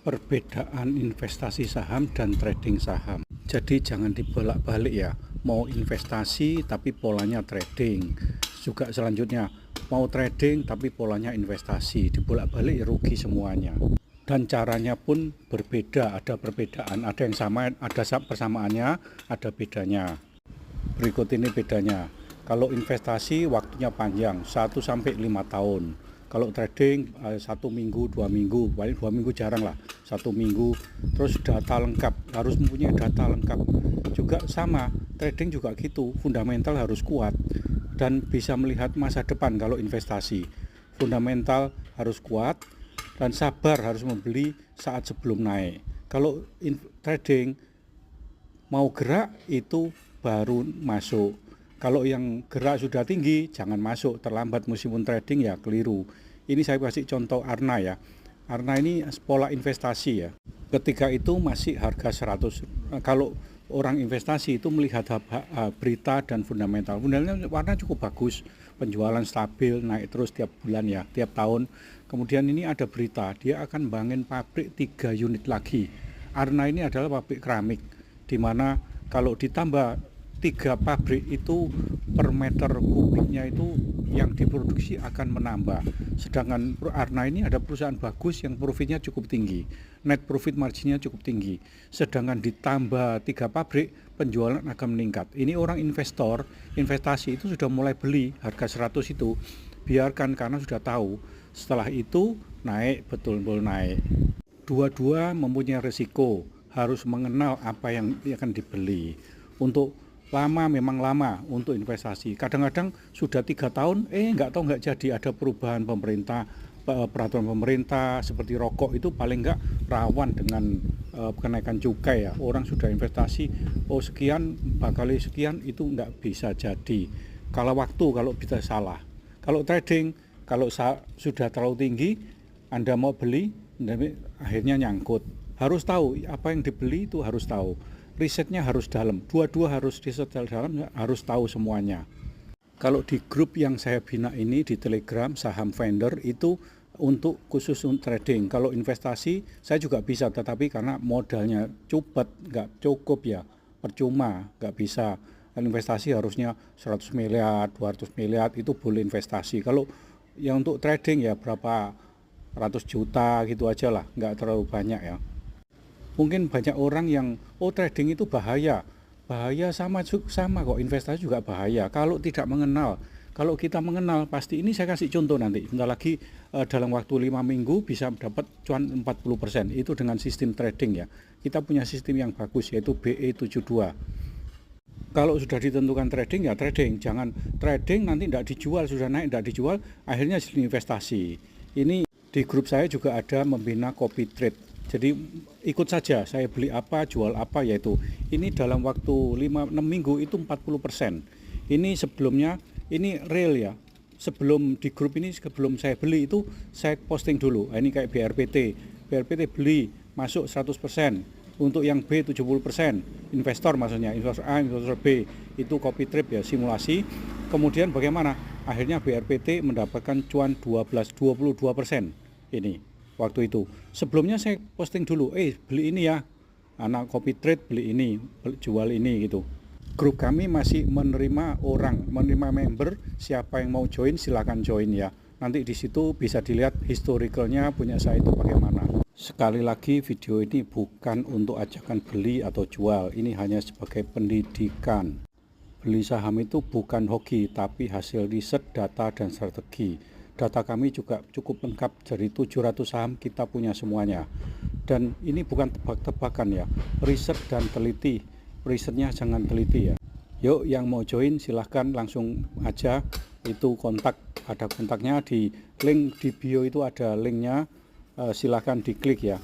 Perbedaan investasi saham dan trading saham. Jadi jangan dibolak-balik ya. Mau investasi tapi polanya trading. Juga selanjutnya mau trading tapi polanya investasi. Dibolak-balik ya rugi semuanya. Dan caranya pun berbeda, ada perbedaan, ada yang sama, ada persamaannya, ada bedanya. Berikut ini bedanya. Kalau investasi waktunya panjang, 1-5 tahun. Kalau trading 1 minggu, 2 minggu, paling 2 minggu jarang lah, 1 minggu. Terus data lengkap, harus mempunyai data lengkap. Juga sama, trading juga gitu, fundamental harus kuat dan bisa melihat masa depan. Kalau investasi, fundamental harus kuat dan sabar, harus membeli saat sebelum naik. Kalau trading mau gerak itu baru masuk. Kalau yang gerak sudah tinggi jangan masuk, terlambat meskipun trading ya keliru. Ini saya kasih contoh Arna ya. Arna ini pola investasi ya. Ketika itu masih harga 100. Kalau orang investasi itu melihat berita dan fundamental. Fundamentalnya warna cukup bagus, penjualan stabil, naik terus tiap bulan ya, tiap tahun. Kemudian ini ada berita, dia akan bangun pabrik 3 unit lagi. Arna ini adalah pabrik keramik, di mana kalau ditambah 3 pabrik itu per meter kubiknya itu yang diproduksi akan menambah. Sedangkan Arna ini ada perusahaan bagus yang profitnya cukup tinggi, net profit marginnya cukup tinggi. Sedangkan ditambah 3 pabrik, penjualan akan meningkat. Ini orang investor, investasi itu sudah mulai beli harga 100 itu, biarkan karena sudah tahu. Setelah itu naik, betul-betul naik. Dua-dua mempunyai risiko, harus mengenal apa yang akan dibeli. Untuk lama memang lama untuk investasi. Kadang-kadang sudah 3 tahun, nggak tahu nggak jadi, ada perubahan pemerintah, peraturan pemerintah seperti rokok itu paling nggak rawan dengan kenaikan cukai ya. Orang sudah investasi, sekian bakal sekian, itu nggak bisa jadi. Kalau bisa salah. Kalau trading, kalau sudah terlalu tinggi, Anda mau beli, akhirnya nyangkut. Harus tahu apa yang dibeli, itu harus tahu. Risetnya harus dalam, dua-dua harus riset dalam, harus tahu semuanya. Kalau di grup yang saya bina ini di Telegram, saham vendor itu khusus untuk trading. Kalau investasi saya juga bisa, tetapi karena modalnya cepat, nggak cukup ya, percuma, nggak bisa. Investasi harusnya 100 miliar, 200 miliar itu boleh investasi. Kalau yang untuk trading ya berapa ratus juta gitu aja lah, nggak terlalu banyak ya. Mungkin banyak orang yang trading itu bahaya sama kok, investasi juga bahaya kalau tidak mengenal. Kalau kita mengenal pasti, ini saya kasih contoh nanti bentar lagi, dalam waktu 5 minggu bisa dapat cuan 40%, itu dengan sistem trading ya. Kita punya sistem yang bagus yaitu BE72. Kalau sudah ditentukan trading ya trading, jangan trading nanti tidak dijual, sudah naik tidak dijual, akhirnya jadi investasi. Ini di grup saya juga ada membina copy trade. Jadi ikut saja, saya beli apa, jual apa, yaitu ini dalam waktu 5-6 minggu itu 40%. Ini sebelumnya, ini real ya. Sebelum di grup ini, sebelum saya beli itu saya posting dulu. Ini kayak BRPT beli masuk 100%. Untuk yang B 70%, investor maksudnya, investor A, investor B, itu copy trade ya, simulasi. Kemudian bagaimana? Akhirnya BRPT mendapatkan cuan 22%. Ini waktu itu. Sebelumnya saya posting dulu, beli ini ya, anak copy trade beli ini, jual ini gitu. Grup kami masih menerima member, siapa yang mau join silakan join ya. Nanti di situ bisa dilihat historicalnya punya saya itu bagaimana. Sekali lagi, video ini bukan untuk ajakan beli atau jual, ini hanya sebagai pendidikan. Beli saham itu bukan hoki, tapi hasil riset, data, dan strategi. Data kami juga cukup lengkap, dari 700 saham kita punya semuanya. Dan ini bukan tebak-tebakan ya, riset dan teliti. Risetnya jangan teliti ya. Yuk, yang mau join silahkan langsung aja, itu kontak, ada kontaknya di link di bio itu, ada linknya, silahkan diklik ya.